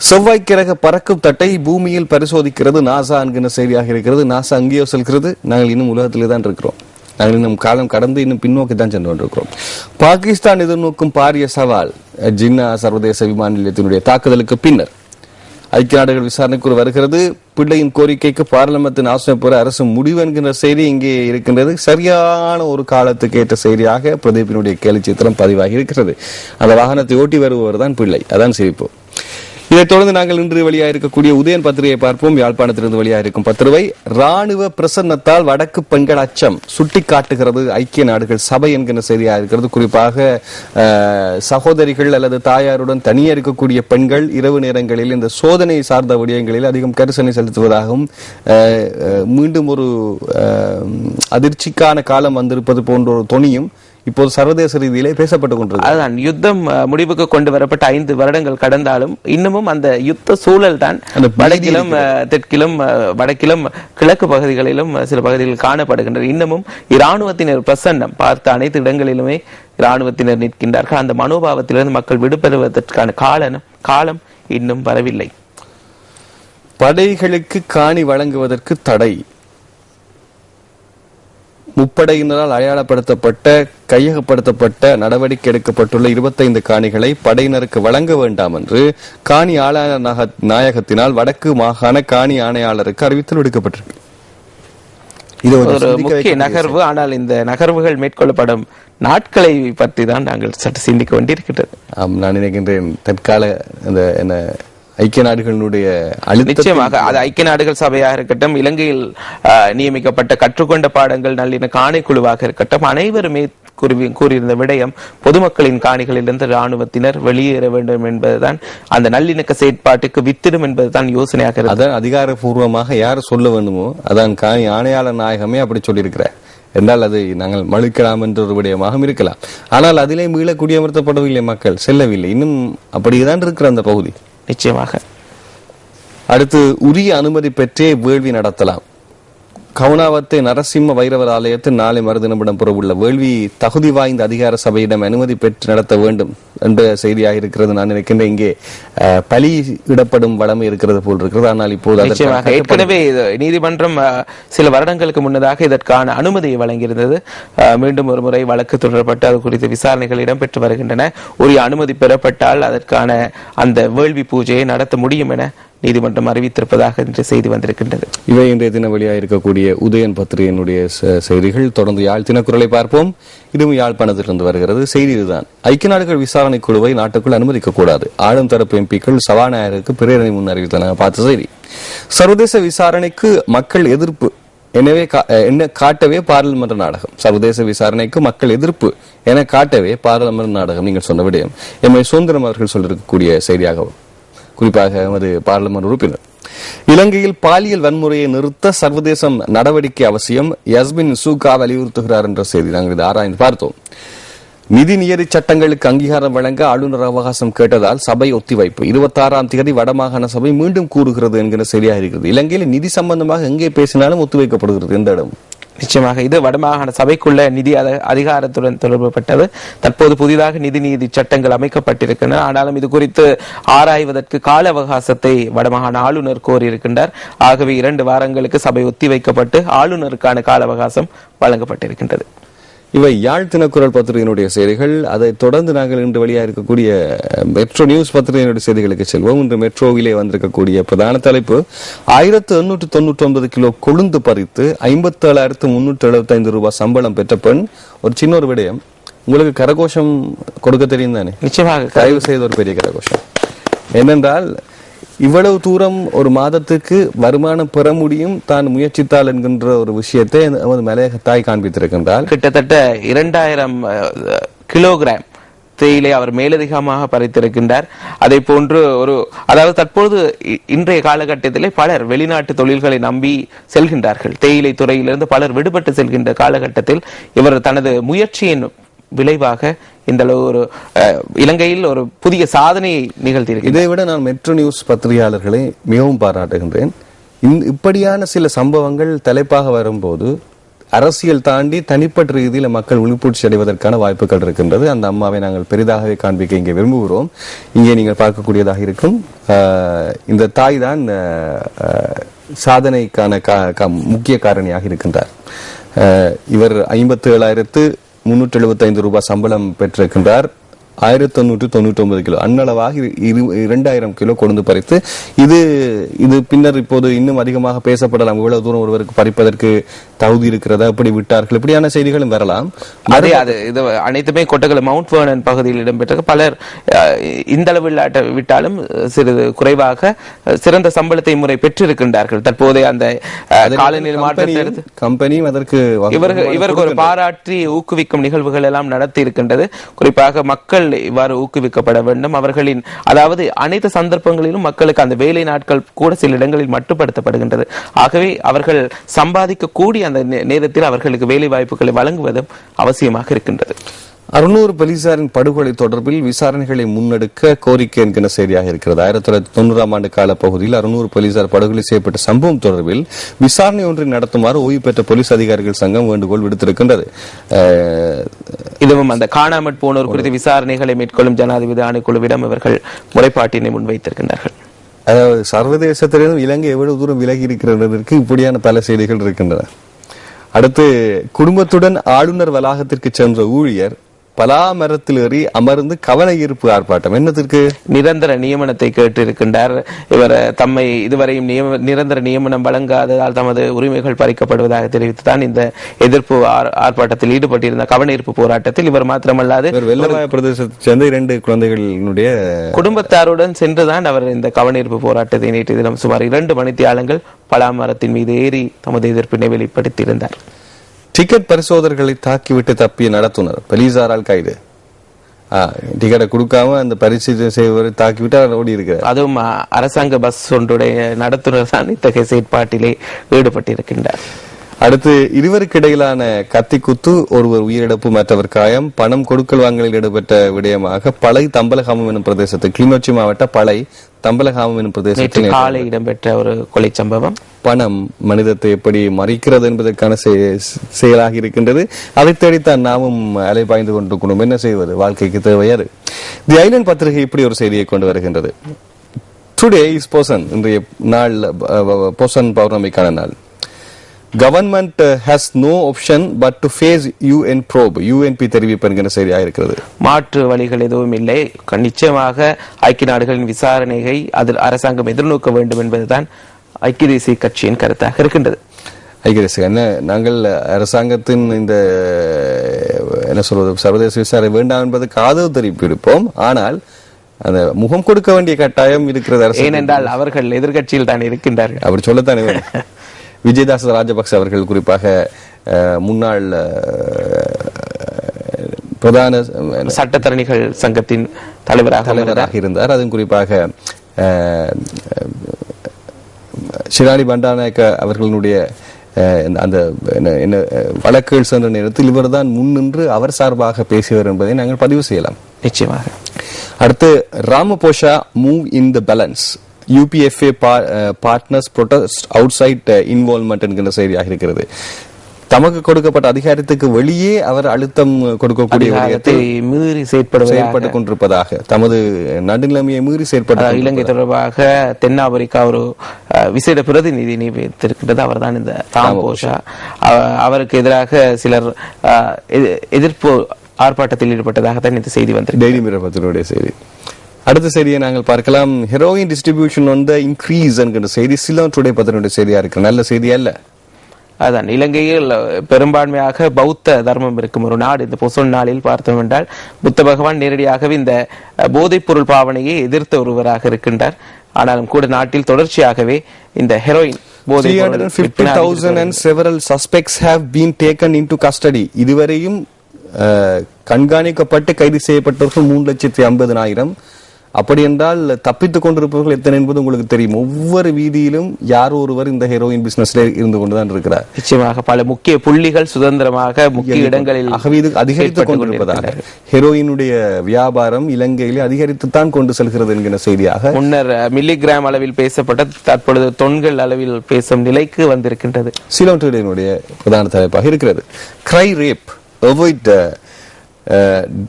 செவ்வாய்க்கிரக பறக்கும் தட்டை பூமியில் பரிசோதிக்கிறது நாசா என்கிற செய்தியாக இருக்கிறது. நாசா அங்கேயோ செல்கிறது, நாங்கள் இன்னும் உலகத்திலே தான் இருக்கிறோம். நாங்கள் இன்னும் காலம் கடந்து இன்னும் பின்னோக்கி தான் சென்று கொண்டிருக்கிறோம். பாகிஸ்தான் எதிர்நோக்கும் பாரிய சவால் ஜின்னா சர்வதேச விமான நிலையத்தினுடைய தாக்குதலுக்கு பின்னர் ஐக்கிய நாடுகள் விசாரணைக்கு வருகிறது. பிள்ளையின் கோரிக்கைக்கு பார்லிமென்ட்டின் ஆலோசனை பெற அரசு முடிவு என்கின்ற செய்தி இங்கே இருக்கின்றது. சரியான ஒரு காலத்துக்கு ஏற்ற செய்தியாக பிரதீபினுடைய கேலி சித்திரம் பதிவாகி இருக்கிறது. அந்த வாகனத்தை ஓட்டி வருபவர் தான் பிள்ளை. அதான் சிரிப்பு. இதைத் தொடர்ந்து நாங்கள் இன்று வெளியாயிருக்கக்கூடிய உதயன் பத்திரிகையை பார்ப்போம். யாழ்ப்பாணத்திலிருந்து வெளியாயிருக்கும் பத்திரிகை ராணுவ பிரசன்னத்தால் வடக்கு பெண்கள் அச்சம் சுட்டிக்காட்டுகிறது ஐக்கிய நாடுகள் சபை என்கிற செய்தியாக இருக்கிறது. குறிப்பாக சகோதரிகள் அல்லது தாயாருடன் தனியே இருக்கக்கூடிய பெண்கள் இரவு நேரங்களில் இந்த சோதனை சார்ந்த விடயங்களில் அதிகம் கரிசனை செலுத்துவதாகவும் மீண்டும் ஒரு அதிர்ச்சிக்கான காலம் வந்திருப்பது போன்ற ஒரு தொனியும் இப்போது சர்வதேச ரீதியிலே பேசப்பட்டுக் கொண்டிருக்கிறது. அதுதான் யுத்தம் முடிவுக்கு கொண்டு வரப்பட்ட 5 வருடங்கள் கடந்தாலும் இன்னமும் அந்த யுத்த சூழல் தான் வடக்கிலும் தெற்கிலும் வடக்கிலும் கிழக்கு பகுதிகளிலும் சில பகுதிகளில் காணப்படுகின்றன. இன்னமும் இராணுவத்தினர் பிரசன்னம் பார்த்த அனைத்து இடங்களிலுமே இராணுவத்தினர் நிற்கின்றார்கள். அந்த மனோபாவத்திலிருந்து மக்கள் விடுபெறுவதற்கான காலம் இன்னும் வரவில்லை. படைகளுக்கு காணி வழங்குவதற்கு தடை. முப்படையினரால் அடையாளப்படுத்தப்பட்ட கையகப்படுத்தப்பட்ட நடவடிக்கை எடுக்கப்பட்டுள்ள 25 காணிகளை படையினருக்கு வழங்க வேண்டாம் என்று காணி ஆணையாளர் நாயகத்தினால் வடக்கு மாகாண காணி ஆணையாளருக்கு அறிவித்தல் விடுக்கப்பட்டிருக்கு. இது ஒரு முக்கிய நகர்வு. ஆனால் இந்த நகர்வுகள் மேற்கொள்ளப்படும் நாட்களை பற்றி தான் நாங்கள் சற்று சிந்திக்க வேண்டியிருக்கிறது. நான் நினைக்கின்றேன் தற்கால என்ன ஐக்கிய நாடுகளுடைய நிச்சயமாக அது ஐக்கிய நாடுகள் சபையாக இருக்கட்டும், இலங்கையில் நியமிக்கப்பட்ட கற்றுக்கொண்ட பாடங்கள் நல்லிண காணிக்குழுவாக இருக்கட்டும், அனைவருமே கூறியிருந்த விடயம் பொதுமக்களின் காணிகளிலிருந்து இராணுவத்தினர் வெளியேற வேண்டும் என்பதுதான், அந்த நல்லிணக்க செயற்பாட்டுக்கு வித்திடும் என்பதுதான் யோசனையாக இருக்கு. அதான் அதிகாரப்பூர்வமாக யார் சொல்ல வேண்டுமோ அதான் காணி ஆணையாளர் நாயகமே அப்படி சொல்லியிருக்கிறார் என்றால் அது நாங்கள் மறுக்கலாம் என்ற ஒரு விடயமாக இருக்கலாம். ஆனால் அதிலே மீள குடியமர்த்தப்படவில்லை, மக்கள் செல்லவில்லை, இன்னும் அப்படிதான் இருக்கிற அந்த பகுதி. நிச்சயமாக அடுத்து உரிய அனுமதி பெற்றே வேள்வி நடத்தலாம். கவுனாவத்தை நரசிம்ம வைரவர் ஆலயத்தில் நாளை மறுதினம் இடம்பெறவுள்ள வேள்வி தகுதி வாய்ந்த அதிகார சபையிடம் அனுமதி பெற்று நடத்த வேண்டும் என்ற செய்தியாக இருக்கிறது. நான் நினைக்கின்றேன் இங்கே பலி இடப்படும் வளமை இருக்கிறது போல் இருக்கிறது. ஆனால் இப்போது ஏற்கனவே நீதிமன்றம் சில வருடங்களுக்கு முன்னதாக இதற்கான அனுமதியை வழங்கியிருந்தது. மீண்டும் ஒரு முறை வழக்கு தொடரப்பட்டு அது குறித்த விசாரணைகள் இடம்பெற்று வருகின்றன. உரிய அனுமதி பெறப்பட்டால் அதற்கான அந்த வேள்வி பூஜையை நடத்த முடியும் என நீதிமன்றம் அறிவித்திருப்பதாக இன்று செய்தி வந்திருக்கின்றது. இவை இன்றைய தினம் வெளியாக இருக்கக்கூடிய உதயன் பத்திரிகையினுடைய செய்திகள். தொடர்ந்து யாழ் தினக்குரலை பார்ப்போம். இதுவும் யாழ்ப்பாணத்திலிருந்து வருகிறது. செய்தி இதுதான்: ஐக்கிய நாடுகள் விசாரணை குழுவை நாட்டுக்குள் அனுமதிக்க கூடாது. ஆளும் தரப்பு எம்பிக்கள் சபாநாயகருக்கு பிரேரணை முன் அறிவித்தனர். பார்த்த செய்தி. சர்வதேச விசாரணைக்கு மக்கள் எதிர்ப்பு எனவே என்ன காட்டவே பாராளுமன்ற நாடகம். சர்வதேச விசாரணைக்கு மக்கள் எதிர்ப்பு என காட்டவே பாராளுமன்ற நாடகம். நீங்கள் சொன்ன விடயம் எம்ஐ சுதந்திரம் அவர்கள் சொல்லிருக்கக்கூடிய செய்தியாகவும், குறிப்பாக எமது பாராளுமன்ற உறுப்பினர். இலங்கையில் பாலியல் வன்முறையை நிறுத்த சர்வதேசம் நடவடிக்கை அவசியம், யஸ்மின் சூகா வலியுறுத்துகிறார் என்ற செய்தி நாங்கள் இதை ஆராய்ந்து பார்த்தோம். நிதி நியதி சட்டங்களுக்கு அங்கீகாரம் வழங்க ஆளுநர் அவகாசம் கேட்டதால் சபை ஒத்திவைப்பு. 26ஆம் தேதி வடமாகாண சபை மீண்டும் கூறுகிறது என்கிற செய்தியாக இருக்கிறது. இலங்கையில் நிதி சம்பந்தமாக எங்கே பேசினாலும் ஒத்திவைக்கப்படுகிறது எந்த இடம். நிச்சயமாக இது வடமாகாண சபைக்குள்ள நிதி அதிகாரத்துடன் தொடர்புபட்டது. தற்போது புதிதாக நிதி நீதி சட்டங்கள் அமைக்கப்பட்டிருக்கின்றன. ஆனாலும் இது குறித்து ஆராய்வதற்கு கால அவகாசத்தை வடமாகாண ஆளுநர் கோரியிருக்கின்றார். ஆகவே 2 வாரங்களுக்கு சபை ஒத்திவைக்கப்பட்டு ஆளுநருக்கான கால அவகாசம் வழங்கப்பட்டிருக்கின்றது. இவை யாழ் தினக்குரல் பத்திரிகையினுடைய செய்திகள். அதை தொடர்ந்து நாங்கள் இன்று வெளியாக இருக்கக்கூடிய மெட்ரோ நியூஸ் பத்திரிகையினுடைய செய்திகளுக்கு செல்வோம். இன்று மெட்ரோவிலே வந்திருக்கக்கூடிய பிரதான தலைப்பு: 1899 கிலோ கொழுந்து பறித்து 57,375 ரூபாய் சம்பளம் பெற்ற பெண். ஒரு சின்ன ஒரு விடயம், உங்களுக்கு கரகோஷம் கொடுக்க தெரியும் தானே? நிச்சயமாக தயவு செய்த ஒரு பெரிய கரகோஷம். ஏனென்றால் இவ்வளவு தூரம் ஒரு மாதத்துக்கு வருமானம் பெற முடியும் தான் முயற்சித்தால் என்கின்ற ஒரு விஷயத்தை நமது மலையக தாய் காண்பித்திருக்கின்றால் கிட்டத்தட்ட 2000 கிலோகிராம் தேயிலை அவர் மேலதிகமாக பறித்திருக்கின்றார். அதே போன்று அதாவது தற்போது இன்றைய காலகட்டத்திலே பலர் வெளிநாட்டு தொழில்களை நம்பி செல்கின்றார்கள். தேயிலை துறையிலிருந்து பலர் விடுபட்டு செல்கின்ற காலகட்டத்தில் இவர் தனது முயற்சியின் விளைவாக இந்த அளவு இலங்கையில் ஒரு புதிய சாதனையை நிகழ்த்தியிருக்கிறார். இதை விட நான் மெட்ரோ நியூஸ் பத்திரிகையாளர்களை மிகவும் பாராட்டுகின்றேன். இப்படியான சில சம்பவங்கள் தலைப்பாக வரும்போது அரசியல் தாண்டி தனிப்பட்ட ரீதியில் மக்கள் விழிப்புணர்ச்சி அடைவதற்கான வாய்ப்புகள் இருக்கின்றது. அந்த அம்மாவை நாங்கள் பெரிதாகவே காண்பிக்க இங்கே விரும்புகிறோம். இங்கே நீங்கள் பார்க்கக்கூடியதாக இருக்கும் இந்த தாய் தான் சாதனைக்கான முக்கிய காரணியாக இருக்கின்றார். இவர் 57,375 ரூபாய் சம்பளம் பெற்றிருக்கின்றார். 1999 கிலோ அன்னளவாக 2000 கிலோ கொண்டு பறித்து இது பின்னர் இப்போது இன்னும் அதிகமாக பேசப்படலாம். இவ்வளவு தூரம் ஒருவருக்கு பறிப்பதற்கு தகுதி இருக்கிறதா, இப்படி விட்டார்கள், இப்படியான செய்திகளும் வரலாம். இது அனைத்துமே கொட்டகல மவுண்ட் வேர்னன் பகுதியில் இடம்பெற்ற பலர் இந்த அளவில் விட்டாலும் சிறிது குறைவாக சிறந்த சம்பளத்தை முறை பெற்றிருக்கின்றார்கள். தற்போதைய அந்த காலநிலை மாற்றத்தை கம்பெனியும் அதற்கு இவருக்கு ஒரு பாராட்டி ஊக்குவிக்கும் நிகழ்வுகள் எல்லாம் நடத்தி இருக்கின்றது. குறிப்பாக மக்கள் இவ்வாறு ஊக்குவிக்கப்பட வேண்டும். அவர்களின் அதாவது அனைத்து சந்தர்ப்பங்களிலும் மக்களுக்கு அந்த வேலை நாட்கள் கூட சில இடங்களில் மட்டுப்படுத்தப்படுகின்றது. ஆகவே அவர்கள் சம்பாதிக்க கூடிய அந்த நேரத்தில் அவர்களுக்கு வேலை வாய்ப்புகளை வழங்குவதும் அவசியமாக இருக்கின்றது. 600 போலீசாரின் படுகொலை தொடர்பில் விசாரணைகளை முன்னெடுக்க கோரிக்கை என்கிற செய்தியாக இருக்கிறது. 1990ஆம் ஆண்டு கால பகுதியில் 600 போலீசார் படுகொலை செய்யப்பட்ட சம்பவம் தொடர்பில் விசாரணை ஒன்றை நடத்துமாறு ஓய்வு பெற்ற போலீஸ் அதிகாரிகள் சங்கம் வேண்டுகோள் விடுத்திருக்கின்றது. இதுவும் அந்த காணாமற் போனோர் குறித்து விசாரணைகளை மேற்கொள்ளும் ஜனாதிபதி ஆணைக்குழுவிடம் இவர்கள் முறைப்பாட்டினை முன்வைத்திருக்கின்றார்கள். அதாவது சர்வதேசத்திலிருந்து இலங்கை எவ்வளவு தூரம் விலகி இருக்கிறதற்கு இப்படியான பல செய்திகள் இருக்கின்றன. அடுத்து, குடும்பத்துடன் ஆளுநர் வளாகத்திற்கு சென்ற ஊழியர் பலாமரத்தில் ஏறி அமர்ந்து கவன ஈர்ப்பு ஆர்ப்பாட்டம். என்னத்திற்கு? நிரந்தர நியமனத்தை கேட்டிருக்கின்றார். இவர் தம்மை இதுவரையும் நிரந்தர நியமனம் வழங்காததால் தமது உரிமைகள் பறிக்கப்படுவதாக தெரிவித்துதான் இந்த எதிர்ப்பு ஆர்ப்பாட்டத்தில் ஈடுபட்டிருந்த கவன ஈர்ப்பு போராட்டத்தில் இவர் மாத்திரமல்லாது வெள்ளவாய பிரதேசத்தை சேர்ந்த 2 குழந்தைகளுடைய குடும்பத்தாருடன் சென்றுதான் அவர் இந்த கவன ஈர்ப்பு போராட்டத்தை நேற்று தினம் சுமார் 2 மணித்தியாலங்கள் பலாமரத்தின் மீது ஏறி தமது எதிர்ப்பினை வெளிப்படுத்தியிருந்தார். டிக்கெட் பரிசோதகர்களை தாக்கிவிட்டு தப்பிய நடத்துனர் போலீசாரால் கைது. டிக்கெட்டை கொடுக்காம அந்த பரிசீலனை செய்வரை தாக்கிவிட்டு ஓடி இருக்கிறார். அதுவும் அரசாங்க பஸ் ஒன்றுடைய நடத்துனர் தான் இத்தகைய செயற்பாட்டிலே ஈடுபட்டிருக்கின்றார். அடுத்து, இருவருக்கு இடையிலான கத்தி குத்து, ஒருவர் உயிரிழப்பு, மற்றவர் காயம். பணம் கொடுக்கல் வாங்கலில் ஈடுபட்ட விடயமாக பளை தம்பலகாமம் எனும் பிரதேசத்தில், கிளிநொச்சி மாவட்ட பளை தம்பலகாமம் எனும் பிரதேசத்தில் காலை இடம்பெற்ற ஒரு கொலை சம்பவம். பணம் மனிதத்தை எப்படி மறிக்கிறது என்பதற்கான செயலாக இருக்கின்றது. அதை தேடித்தான் நாமும் அலை பாய்ந்து கொண்டிருக்கணும். என்ன செய்வது? வாழ்க்கைக்கு தேவையாது. தி ஐலண்ட் பத்திரிகை இப்படி ஒரு செய்தியை கொண்டு வருகின்றது. டுடே இஸ் பொசன், இன்றைய நாள் பொசன் பௌர்ணமிக்கான நாள். Government has no option but to face UN probe. UNP தெரிவிப்பு என்கிற செய்தியாக இருக்கிறது. மாற்று வழிகள் எதுவும் இல்லை. நிச்சயமாக ஐக்கிய நாடுகளின் விசாரணையை அதில் அரசாங்கம் எதிர்நோக்க வேண்டும் என்பதுதான் ஐக்கிய தேசிய கட்சியின் கருத்தாக இருக்கின்றது. ஐக்கிய தேசிய நாங்கள் அரசாங்கத்தின் இந்த என்ன சொல்வது சர்வதேச விசாரணை வேண்டாம் என்பதற்கு ஆதரவு தெரிவிப்போம். ஆனால் அந்த முகம் கொடுக்க வேண்டிய கட்டாயம் இருக்கிறது. ஏனென்றால் அவர்கள் எதிர்கட்சியில் தான் இருக்கின்றார்கள். அப்படி சொல்லத்தானே விஜயதாச ராஜபக்ச அவர்கள் குறிப்பாக முன்னாள் பிரதான சட்டத்தரணிகள் சங்கத்தின் தலைவராக இருந்தார். அதுவும் குறிப்பாக ஷிராணி பண்டாநாயக்க அவர்களுடைய அந்த வழக்குகள் சென்ற நேரத்தில் இவர் தான் முன்னின்று அவர் சார்பாக பேசியவர் என்பதை நாங்கள் பதிவு செய்யலாம். நிச்சயமாக. அடுத்து, Ramaphosa move in the balance. UPFA partners protest outside involvement என்கிற செய்தியாக இருக்கிறது. தமக்கு கொடுக்கப்பட்ட அதிகாரத்துக்கு வெளியே அவர் அழுத்தம் கொடுக்கக்கூடிய மீறி செயற்பட்டு கொண்டிருப்பதாக, தமது நடுநிலைமையை மீறி செயற்பட்டு இலங்கை தொடர்பாக தென்னாப்பிரிக்கா ஒரு விசேட பிரதிநிதி நியமித்திருக்கின்றது. அவர் தான் இந்த ராமபோஷா. அவருக்கு எதிராக சிலர் எதிர்ப்பு ஆர்ப்பாட்டத்தில் ஈடுபட்டதாக தான் இந்த செய்தி வந்து டெய்லி மிரர் பத்திரிகையுடைய செய்தி. அடுத்த செய்தியை நாங்கள் பார்க்கலாம். ஹெரோயின் டிஸ்ட்ரிபியூஷன் வந்து இன்க்ரீஸ் என்கிற செய்தி சிலோன் டுடே பத்திரிகையுடைய செய்தியா இருக்கு. நல்ல செய்தி அல்ல. அதான், இலங்கையில் பெரும்பான்மையாக பௌத்த தர்மம் இருக்கும் ஒரு நாடு. இந்த பொசோன் நாளில் பார்த்தோம் என்றால் புத்த பகவான் நேரடியாகவே இந்த போதைப் பொருள் பாவனையை எதிர்த்த ஒருவராக இருக்கின்றார். ஆனாலும் கூட நாட்டில் தொடர்ச்சியாகவே இந்த heroin 350,000 and several suspects have been taken into custody. இதுவரையும் கண்காணிக்கப்பட்டு கைது செய்யப்பட்டவர்கள் 3,50,000. அப்படி என்றால் தப்பித்துக் கொண்டிருப்பவர்கள் எத்தனை என்பது உங்களுக்கு தெரியும். ஒவ்வொரு வீதியிலும் யாரோ ஒருவர் இந்த ஹெரோயின் பிசினஸ்ல இருந்து கொண்டுதான் இருக்கிறார். நிச்சயமாக பல முக்கிய புள்ளிகள் சுதந்திரமாக முக்கிய இடங்களில் அதிகரித்துக் கொண்டிருப்பதாக ஹெரோயினுடைய வியாபாரம் இலங்கையிலே அதிகரித்துத்தான் கொண்டு செல்கிறது என்கிற செய்தியாக முன்னர் மில்லிகிராம் அளவில் பேசப்பட்ட தற்பொழுது தொன்கள் அளவில் பேசும் நிலைக்கு வந்திருக்கின்றது. சிலோனுடைய பிரதான தலைப்பாக இருக்கிறது. கிரை ரேப் அவாய்ட்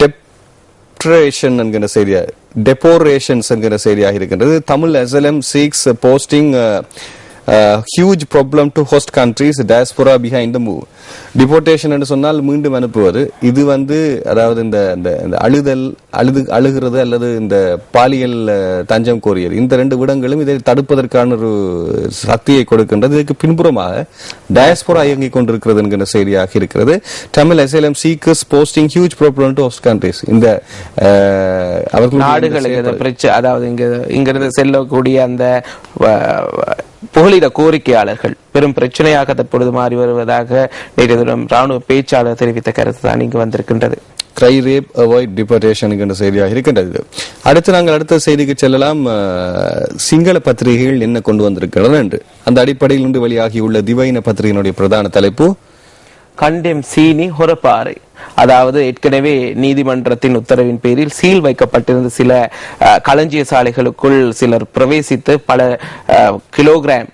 டெப்ரேஷன் என்கிற செய்தியா டெபோரேஷன்ஸ் என்கிற செய்தியாக இருக்கின்றது. Tamil asylum seeks posting huge problem to host countries, diaspora behind the move. Deportation என்று சொன்னால் மீண்டும் அனுப்புவது. இது அதாவது இந்த அழுகிறது அல்லது இந்த பாலியல் தஞ்சம் கோரியது, இந்த ரெண்டு விடங்களும் இதை தடுப்பதற்கான ஒரு சக்தியை கொடுக்கின்றது. இதுக்கு பின்புறமாக டயஸ்போரா இயங்கிக் கொண்டிருக்கிறது என்கிற செய்தியாக இருக்கிறது. Tamil asylum seekers posting huge problem to host countries. இந்த நாடுகளுக்கு அதாவது இங்கிருந்து செல்லக்கூடிய அந்த புகலிட கோரிக்கையாளர்கள் பெரும் பிரச்சனையாக தற்பொழுது மாறி வருவதாக நேற்று தினம் ராணுவ பேச்சாளர் தெரிவித்த கருத்து தான் இங்கு வந்திருக்கின்றது. கிரை ரேப் அவாய்ட் டிபோர்டேஷன் என்ற செய்தியாக இருக்கின்றது. அடுத்து நாங்கள் அடுத்த செய்திக்கு செல்லலாம். சிங்கள பத்திரிகைகள் என்ன கொண்டு வந்திருக்கிறது என்று அந்த அடிப்படையில் இன்று வெளியாகியுள்ள திவைன பத்திரிகையினுடைய பிரதான தலைப்பு கண்டெம் சீனி ஹொரப்பாறை. அதாவது ஏற்கனவே நீதிமன்றத்தின் உத்தரவின் பேரில் சீல் வைக்கப்பட்டிருந்த சில களஞ்சிய சாலைகளுக்குள் சிலர் பிரவேசித்து பல கிலோகிராம்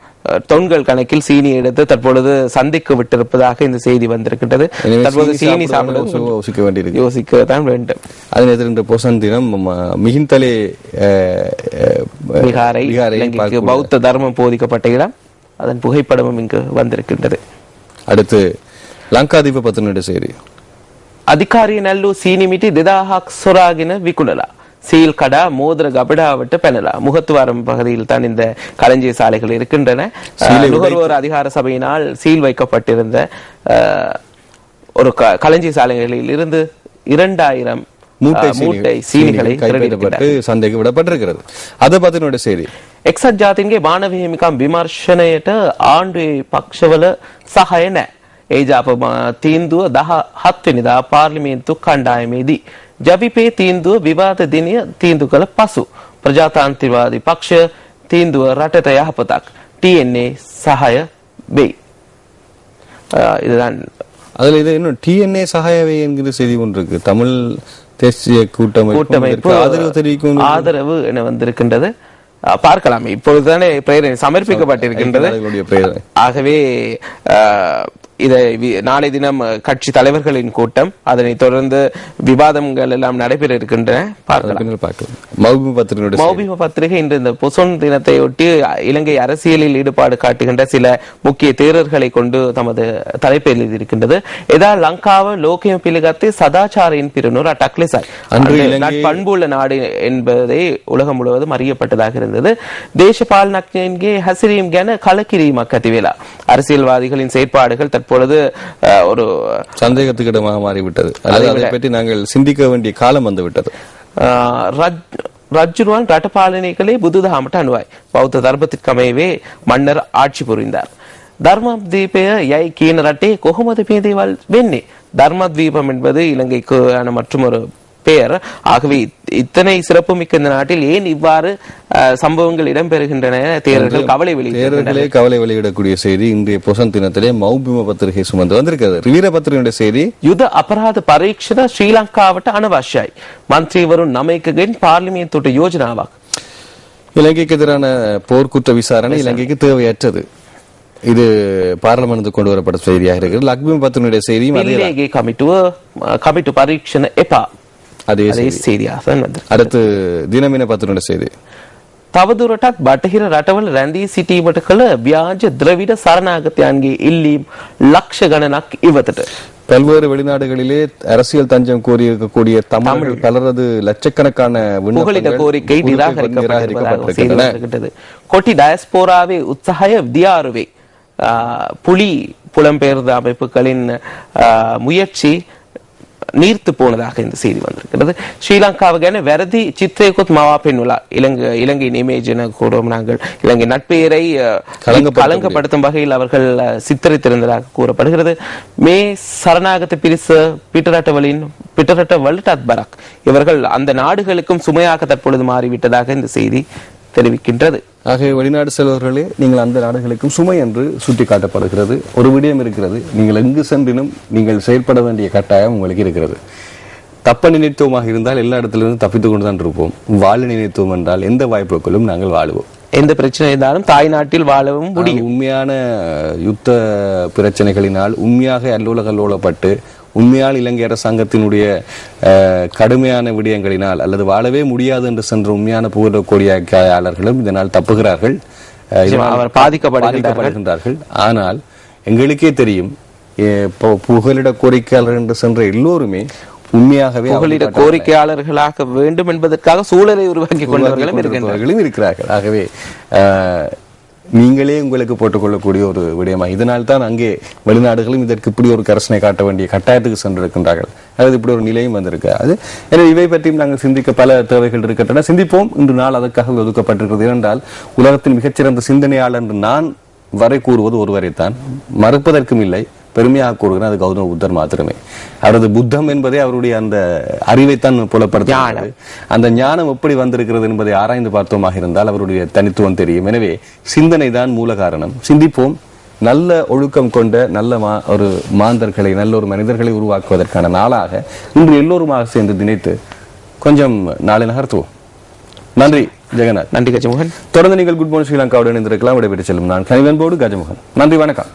தொன்கள் கணக்கில் சீனி எடுத்து தற்பொழுது சந்தைக்கு விட்டிருப்பதாக இந்த செய்தி வந்திருக்கின்றது. தற்போது சீனி சாப்பிட யோசிக்கத்தான் வேண்டும். அதனை எதிர்ந்த பொசன் தினம் மிகிந்தலே விகாரை பௌத்த தர்மம் போதிக்கப்பட்ட இடம், அதன் புகைப்படமும் இங்கு வந்திருக்கின்றது. அடுத்து லங்காதீப பத்தினுடைய செய்தி. අධිකාරිය නැල්ලූ සීනි මිටි 2000ක් සොරාගෙන විකුණලා சீல் கடா மோதிர கபடாவிட்டு பெணலாம். முகத்துவாரம் பகுதியில் தான் இந்த களஞ்சிய சாலைகள் இருக்கின்றன. நுகர்வோர் அதிகார சபையினால் சீல் வைக்கப்பட்டிருந்த ஒரு களஞ்சிய சாலைகளில் இருந்து 2000 மூட்டை சீனிகளை சந்தைக்கு விடப்பட்டிருக்கிறது. அதை பத்தினுடைய செய்தி. එක්සත් ජාතීන්ගේ මානව හිමිකම් විමර්ශනයට ආණ්ඩුවේ පක්ෂවල සහාය නැහැ. ඒ ජාප තීන්දුව 17 වෙනිදා පාර්ලිමේන්තු කණ්ඩායමේදී ජවිපේ තීන්දුව විවාද දිනය තීන්දුව කළ පසු ප්‍රජාතාන්ත්‍රවාදී පක්ෂ තීන්දුව රටට යහපතක් TNA සහාය වෙයි. இதுதான் அதுல இது இன்னும் TNA சகாயவை என்கிற செய்தி ஒன்று இருக்கு. தமிழ் தேசிய கூட்டமைப்பு ஆதரவு தெரிவிக்கும் ஆதரவு என வந்திருக்கின்றது. பார்க்கலாம். இப்பொழுதுதானே பிரேரணை சமர்ப்பிக்கப்பட்டிருக்கின்றது. ஆகவே இதை நாளை தினம் கட்சி தலைவர்களின் கூட்டம், அதனை தொடர்ந்து விவாதங்கள் எல்லாம் நடைபெற இருக்கின்றன. மௌபிம பத்திரிகை இன்று இந்த பொசோன் தினத்தை ஒட்டி இலங்கை அரசியலில் ஈடுபாடு காட்டுகின்ற சில முக்கிய தேரர்களை கொண்டு தமது தலைப்பை எழுதியிருக்கின்றது. எதா லங்காவ லோகய பிலிகத்தை சதாச்சாரின் பிறனூர் அட்டக்லேசாய் பண்புள்ள நாடு என்பதை உலகம் முழுவதும் அறியப்பட்டதாக இருந்தது. தேசபாலனக்ஞன்கே ஹசிரீம் கன கலக்கிரீமக் கதிவேலா. அரசியல்வாதிகளின் செயற்பாடுகள் பொழுது ஒரு சந்தேகத்துக்கிடமாக மாறிவிட்டது. அதை பற்றி நாங்கள் சிந்திக்க வேண்டிய காலம் வந்துவிட்டது. ரஜ்ஜுருவான் ரட்ட பாலனை கலே புதுதஹாமට අනුවයි. බෞද්ධ ධර්මතිකමේවේ මන්னர் ஆட்சி புரிந்தார். தர்மத்வீபය යයි කියන රටේ කොහොමද මේ දේවල් වෙන්නේ? தர்மத்வீபம் என்பது இலங்கைக்கான மற்றொரு பெயர். ஆகவே இத்தனை சிறப்புமிக்க இந்த நாட்டில் ஏன் இவ்வாறு சம்பவங்கள் இடம்பெறுகின்றன? தேர்தல்கள் கவலை வெளியிடக்கூடிய செய்தி இன்றைய பொசன் தினத்திலே மௌபிம பத்திரிகை சுமந்து வந்திருக்கிறது. வீர பத்திரிகையுடைய செய்தி. யுத අපරාධ පරීක්ෂණ ශ්‍රී ලංකාවට අනවශ්‍යයි. மந்திரிவரும் 9ගෙන් පාර්ලිමේන්තුවට யோஜனாවක්. இலங்கைக்கு எதிரான போர்க்குற்ற விசாரணை இலங்கைக்கு தேவையற்றது. இது பார்லிமெண்ட் கொண்டு வரப்பட்ட செய்தியாக இருக்கிறது. லக்பிம பத்திரிகையுடைய செய்தி. கமிட்டு பரீட்சண எப்பா அதே செய்தியாக அடுத்து தினமின பத்திரிகையுடைய செய்தி. තවදුරටත් බටහිර රටවල රැඳී සිටීමට කළ ව්‍යාජ ද්‍රවිඩ සරණාගතයන්ගේ ඉල්ලීම් ලක්ෂ ගණනක් ඉවතට. பல்வேறு வெளிநாடுகளிலே அரசியல் தஞ்சம் கோரியிருக்கக்கூடிய தமிழர்கள் பலரது லட்சக்கணக்கான புகலிட கோரிக்கை நிராகரிக்கப்பட்டிருக்கிறது. கொட்டி டயஸ்போராவே உற்சாக விதியாருவே புலி புலம்பெயர்ந்த அமைப்புகளின் முயற்சி நீர்த்து போனதாக இந்த செய்தி வந்திருக்கிறது. ஸ்ரீலங்காவுக்கான வெரதி சித்ரேகுத் மவாபென்னுலா இலங்கையின் இமேஜ் என கூறுவோம் நாங்கள். இலங்கை நட்பெயரை களங்கப்படுத்தும் வகையில் அவர்கள் சித்தரித்திருந்ததாக கூறப்படுகிறது. மே சரணாகத பிரிச பிட்டரட்ட வல்டாத் பராக் இவர்கள் அந்த நாடுகளுக்கும் சுமையாக தற்பொழுது மாறிவிட்டதாக இந்த செய்தி தெரிவிக்கின்றது. ஆகவே வெளிநாடு செல்வர்களே, நீங்கள் அந்த நாடுகளுக்கும் சுமை என்று சுட்டிக்காட்டப்படுகிறது. ஒரு விடயம் இருக்கிறது, நீங்கள் எங்கு சென்றினும் நீங்கள் செயல்பட வேண்டிய கட்டாயம் உங்களுக்கு இருக்கிறது. தப்ப நினைத்துவமாக இருந்தால் எல்லா இடத்திலிருந்து தப்பித்துக் கொண்டுதான் இருப்போம். வாழ நினைத்துவம் என்றால் எந்த வாய்ப்புகளும் நாங்கள் வாழுவோம். எந்த பிரச்சனை இருந்தாலும் தாய் நாட்டில் வாழவும் முடியும். உண்மையான யுத்த பிரச்சனைகளினால் உண்மையாக அல்லோலகல்லோலப்பட்டு உண்மையால் இலங்கை அரசாங்கத்தினுடைய கடுமையான விடயங்களினால் அல்லது வாழவே முடியாது என்று சென்ற உண்மையான புகழக்கூடியாளர்களும் இதனால் தப்புகிறார்கள், பாதிக்கப்படுகின்றார்கள். ஆனால் எங்களுக்கே தெரியும், புகலிட கோரிக்கையாளர் என்று சென்ற எல்லோருமே உண்மையாகவே புகலிட கோரிக்கையாளர்களாக வேண்டும் என்பதற்காக சூழலை உருவாக்கி கொண்டவர்களும் இருக்கிறார்கள். ஆகவே நீங்களே உங்களுக்கு போட்டுக்கொள்ளக்கூடிய ஒரு விடயமா. இதனால் தான் அங்கே வெளிநாடுகளும் இதற்கு இப்படி ஒரு கரசனை காட்ட வேண்டிய கட்டாயத்துக்கு சென்றிருக்கின்றார்கள். அதாவது இப்படி ஒரு நிலையும் வந்திருக்கு. அது எனவே இவை பற்றியும் நாங்கள் சிந்திக்க பல தேவைகள் இருக்கின்றன. சிந்திப்போம். இன்று நாள் அதற்காக ஒதுக்கப்பட்டிருக்கிறது. ஏனென்றால் உலகத்தின் மிகச்சிறந்த சிந்தனையாளர் என்று நான் வரை கூறுவது ஒருவரைத்தான், மறுப்பதற்கும் இல்லை, பெருமையாக கூறுகிறேன். அது கௌதம புத்தர் மாத்திரமே. அவரது புத்தம் என்பதே அவருடைய அந்த அறிவைத்தான் புலப்படுத்த, அந்த ஞானம் எப்படி வந்திருக்கிறது என்பதை ஆராய்ந்து பார்த்தோமாக இருந்தால் அவருடைய தனித்துவம் தெரியும். எனவே சிந்தனை தான் மூல காரணம். சிந்திப்போம். நல்ல ஒழுக்கம் கொண்ட நல்ல ஒரு மாந்தர்களை, நல்ல ஒரு மனிதர்களை உருவாக்குவதற்கான நாளாக இன்று எல்லோருமாக சேர்ந்து நினைத்து கொஞ்சம் நாளை நகர்த்துவோம். நன்றி ஜெகநாத். நன்றி கஜமோகன். தொடர்ந்து நீங்கள் குட் மார்னிங் ஸ்ரீலங்காவுடன் இணைந்திருக்கலாம். விடைபெற்று செல்லும் நான் கனிவன்போடு கஜமோகன். நன்றி, வணக்கம்.